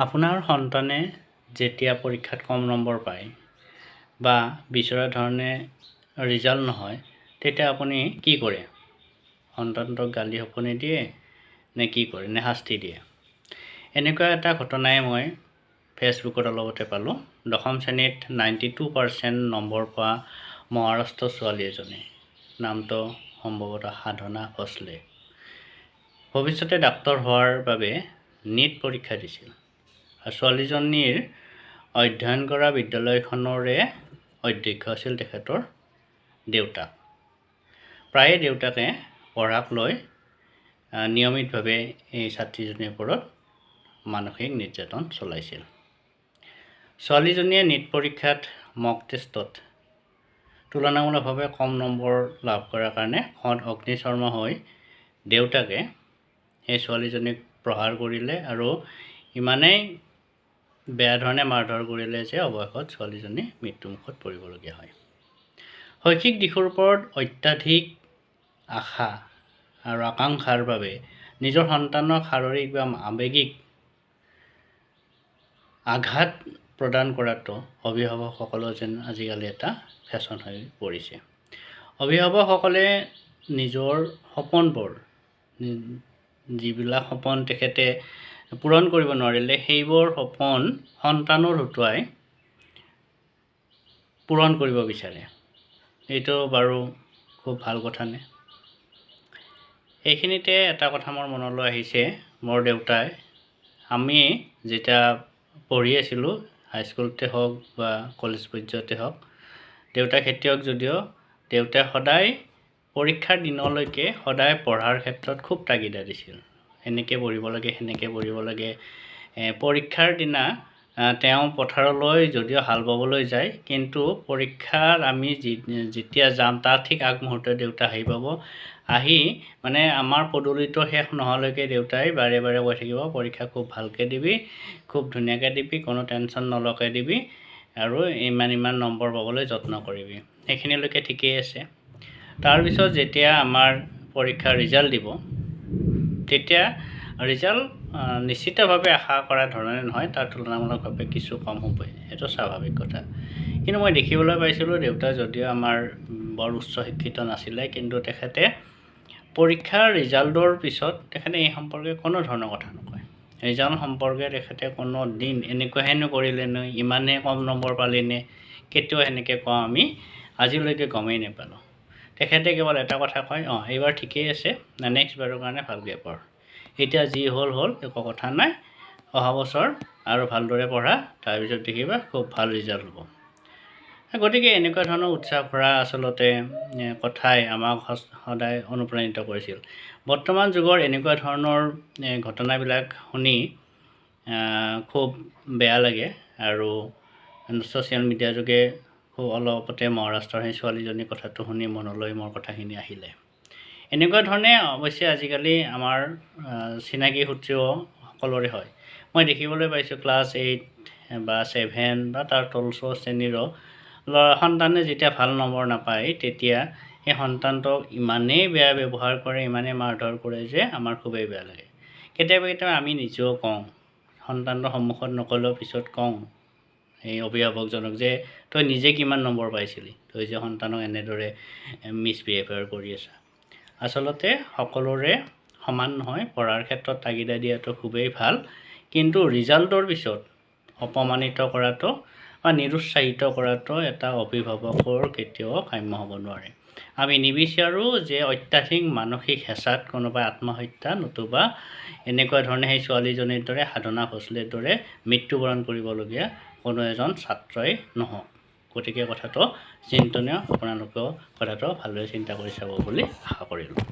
আপোনাৰ সন্তানে যেতিয়া পৰীক্ষাত কম নম্বৰ পায় বা বিচৰা ধৰণে ৰিজাল্ট নহয়, তেতিয়া আপুনি কি কৰে? সন্তানটোক গালি শপনি দিয়ে নে কি কৰে, নে শাস্তি দিয়ে? এনেকুৱা এটা ঘটনাই মই ফেচবুকত অলপতে পালোঁ। 10ম শ্ৰেণীত 92% নম্বৰ পোৱা মহাৰাষ্ট্ৰৰ ছোৱালী এজনী, নামটো সম্ভৱতঃ সাধনা ভোসলে, ভৱিষ্যতে ডাক্তৰ হোৱাৰ বাবে নীট পৰীক্ষা দিছিল। আৰু ছোৱালীজনীৰ অধ্যয়ন কৰা বিদ্যালয়খনৰে অধ্যক্ষ আছিল তেখেতৰ দেউতাক। প্ৰায়ে দেউতাকে পঢ়াক লৈ নিয়মিতভাৱে এই ছাত্ৰীজনীৰ ওপৰত মানসিক নিৰ্যাতন চলাইছিল। ছোৱালীজনীয়ে নীট পৰীক্ষাত মক টেষ্টত তুলনামূলকভাৱে কম নম্বৰ লাভ কৰাৰ কাৰণে খত অগ্নিশৰ্মা হৈ দেউতাকে সেই ছোৱালীজনীক প্ৰহাৰ কৰিলে আৰু ইমানেই বেয়া ধৰণে মাৰধৰ কৰিলে যে অৱশেষত ছোৱালীজনী মৃত্যুমুখত পৰিবলগীয়া হয়। শৈক্ষিক দিশৰ ওপৰত অত্যাধিক আশা আৰু আকাংক্ষাৰ বাবে নিজৰ সন্তানক শাৰীৰিক বা আৱেগিক আঘাত প্ৰদান কৰাটো অভিভাৱকসকলৰ যেন আজিকালি এটা ফেশ্বন হৈ পৰিছে। অভিভাৱকসকলে নিজৰ সপোনবোৰ, যিবিলাক সপোন তেখেতে পূৰণ কৰিব নোৱাৰিলে, সেইবোৰ সপোন সন্তানৰ হতুৱাই পূৰণ কৰিব বিচাৰে। এইটো বাৰু খুব ভাল কথা নে? এইখিনিতে এটা কথা মোৰ মনলৈ আহিছে। মোৰ দেউতাই, আমি যেতিয়া পঢ়ি আছিলোঁ, হাইস্কুলতে হওক বা কলেজ পৰ্যায়তে হওক, দেউতা খেতিয়ক যদিও দেউতাই সদায় পৰীক্ষাৰ দিনলৈকে সদায় পঢ়াৰ ক্ষেত্ৰত খুব তাগিদা দিছিল। এনেকৈ পঢ়িব লাগে, সেনেকৈ পঢ়িব লাগে। পৰীক্ষাৰ দিনা তেওঁ পথাৰলৈ যদিও হাল বাবলৈ যায়, কিন্তু পৰীক্ষাৰ আমি যেতিয়া যাম তাৰ ঠিক আগমুহূৰ্তত দেউতা আহি পাব। আহি মানে আমাৰ পদূলিটো শেষ নোহোৱালৈকে দেউতাই বাৰে বাৰে কৈ থাকিব, পৰীক্ষা খুব ভালকৈ দিবি, খুব ধুনীয়াকৈ দিবি, কোনো টেনশ্যন নলৱাকৈ দিবি আৰু ইমান নম্বৰ পাবলৈ যত্ন কৰিবি। সেইখিনিলৈকে ঠিকেই আছে। তাৰপিছত যেতিয়া আমাৰ পৰীক্ষাৰ ৰিজাল্ট দিব, তেতিয়া ৰিজাল্ট নিশ্চিতভাৱে আশা কৰা ধৰণে নহয়, তাৰ তুলনামূলকভাৱে কিছু কম হ'বই, সেইটো স্বাভাৱিক কথা। কিন্তু মই দেখিবলৈ পাইছিলোঁ, দেউতা যদিও আমাৰ বৰ উচ্চ শিক্ষিত নাছিলে, কিন্তু তেখেতে পৰীক্ষাৰ ৰিজাল্টৰ পিছত তেখেতে এই সম্পৰ্কে কোনো ধৰণৰ কথা নকয়। ৰিজাল্ট সম্পৰ্কে তেখেতে কোনো দিন এনেকুৱাহেনো কৰিলেনে, ইমানে কম নম্বৰ পালিনে, কেতিয়াও সেনেকৈ কোৱা আমি আজিলৈকে গমেই নাপালোঁ। তেখেতে কেৱল এটা কথা কয়, এইবাৰ ঠিকেই আছে, নেক্সট বাৰৰ কাৰণে ভালকৈ পঢ়, এতিয়া যি হ'ল একো কথা নাই, অহা বছৰ আৰু ভালদৰে পঢ়া, তাৰপিছত দেখিবা খুব ভাল ৰিজাল্ট হ'ব। গতিকে এনেকুৱা ধৰণৰ উৎসাহ ভৰা আচলতে কথাই আমাক সদায় অনুপ্ৰাণিত কৰিছিল। বৰ্তমান যুগৰ এনেকুৱা ধৰণৰ ঘটনাবিলাক শুনি খুব বেয়া লাগে আৰু ছ'চিয়েল মিডিয়া যোগে খুব অলপতে মহাৰাষ্ট্ৰৰ সেই ছোৱালীজনীৰ কথাটো শুনি মনলৈ মোৰ কথাখিনি আহিলে। এনেকুৱা ধৰণে অৱশ্যে আজিকালি আমাৰ চিনাকি সূত্ৰেও সকলোৰে হয়। মই দেখিবলৈ পাইছোঁ ক্লাছ 8 বা 7 বা তাৰ তলছোৱা শ্ৰেণীৰো সন্তানে যেতিয়া ভাল নম্বৰ নাপায়, তেতিয়া সেই সন্তানটোক ইমানেই বেয়া ব্যৱহাৰ কৰে, ইমানেই মাৰধৰ কৰে যে আমাৰ খুবেই বেয়া লাগে। কেতিয়াবা আমি নিজেও কওঁ, সন্তানৰ সন্মুখত নক'লেও পিছত কওঁ এই অভিভাৱকজনক যে তই নিজে কিমান নম্বৰ পাইছিলি, তই যে সন্তানক এনেদৰে মিছবিহেভিয়াৰ কৰি আছা। আচলতে সকলোৰে সমান নহয়, পঢ়াৰ ক্ষেত্ৰত তাগিদা দিয়াটো খুবেই ভাল, কিন্তু ৰিজাল্টৰ পিছত অপমানিত কৰাটো বা নিৰুৎসাহিত কৰাটো এটা অভিভাৱকৰ কেতিয়াও কাম্য হ'ব নোৱাৰে। আমি নিবিচাৰোঁ যে অত্যাধিক মানসিক হেঁচাত কোনোবাই আত্মহত্যা নতুবা এনেকুৱা ধৰণে সেই ছোৱালীজনীৰ দৰে, সাধনা ভোসলেৰ দৰে মৃত্যুবৰণ কৰিবলগীয়া কোনো এজন ছাত্ৰই নহওক। গতিকে কথাটো চিন্তনীয়, আপোনালোকেও কথাটো ভালদৰে চিন্তা কৰি চাব বুলি আশা কৰিলোঁ।